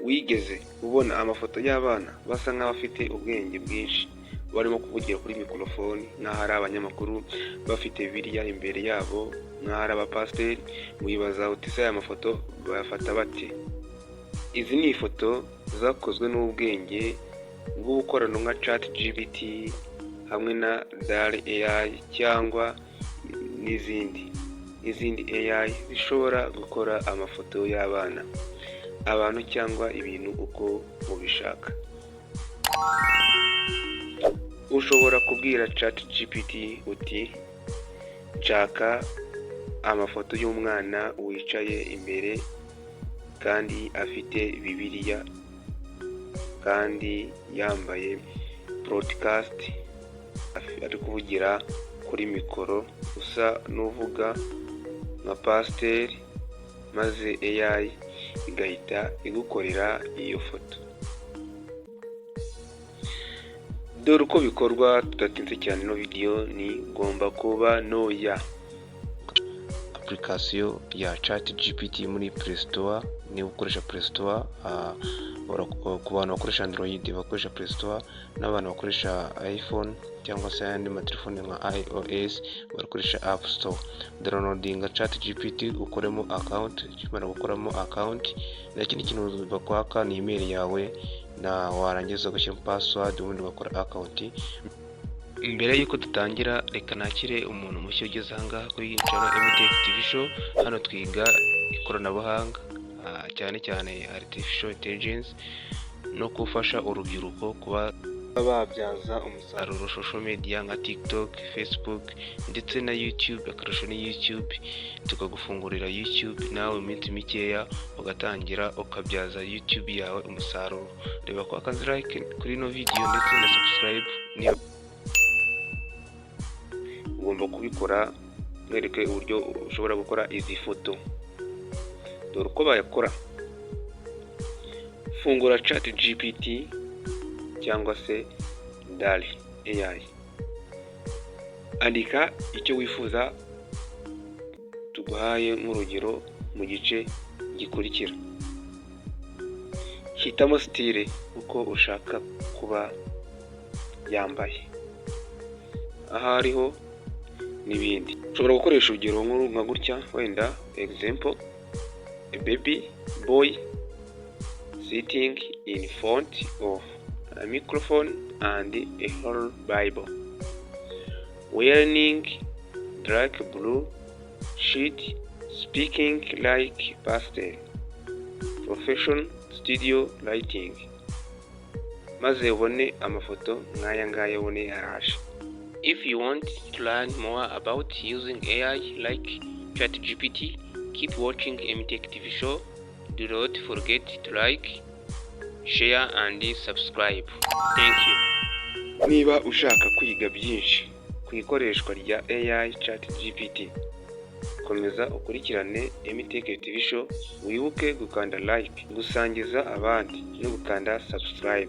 Wigeze ubona amafoto y'abana basa nk'abafite ubwenge bwinshi barimo kuvugira kuri mikorofoni nk'aho ari abanyamakuru bafite Bibiliya imbere yabo nk'aho ari abapasiteri? Wibaza uti ese aya mafoto bayafata bate? Izi ni ifoto zakozwe n'ubwenge bw'ubukorano nka ChatGPT hamwe na DALL AI cyangwa n'izindi AI zishobora gukora amafoto y'abana, abantu cyangwa ibintu uko ubishaka. Ushobora kubwira ChatGPT uti nshaka amafoto y'umwana wicaye imbere kandi afite Bibiliya kandi yambaye broadcast, ari kuvugira kuri mikoro usa n'uvuga nka pasiteri, maze AI igahita igukorera iyo foto. Dore uko bikorwa tudatinze cyane. Ino video ni Ngomba Kuba Ntoya. Application ya ChatGPT muri Play Store. Niba ukoresha Play Store, ku bantu bakoresha Android bakoresha Play Store, n'abantu bakoresha iPhone cyangwa se ayandi matelefone nka iOS bakoresha App Store. Downloadinga ChatGPT ukoremo account. Ukimara gukoramo account, nta kindi kintu bakwaka ni email yawe na warangiza ugashyira password ubundi ugakora account. Mbere yuko dutangira, reka nakire umuntu mushya ugeze ahangaha kuri channel MTech TV Show. Hano twiga ikoranabuhanga, cyane cyane artificial intelligence, no gufasha urubyiruko kuba babyaza umusaruro social media nka TikTok, Facebook ndetse na YouTube. Akarusho ni YouTube, tukagufungurira YouTube nawe iminsi mikeya ugatangira ukabyaza YouTube yawe umusaruro. Reba ko akanze like kuri ino video ndetse na subscribe. Niba ugomba kubikora, mwereke uburyo ushobora gukora izi foto. Dore uko bayakora. Fungura ChatGPT cyangwa se DALL AI. Andika icyo wifuza, tuguhaye nk'urugero mu gice gikurikira. Hitamo style uko ushaka kuba yambaye, aha hariho n'ibindi. Ushobora gukoresha urugero nkuru nka gutya, wenda example: a baby boy sitting in front of a microphone and a whole Bible, wearing dark blue sheet, speaking like pastor, professional studio lighting. Maze ubone amafoto nk'aya ngaya ubone araje. If you want to learn more about using AI like ChatGPT, keep watching MTech TV Show. Do not forget to like, share and subscribe. Thank you. Niba ushaka kwiga byinshi ku ikoreshwa rya AI ChatGPT, komeza ukurikirane MTech TV Show. Wibuke gukanda like, gusangiza abandi no gukanda subscribe.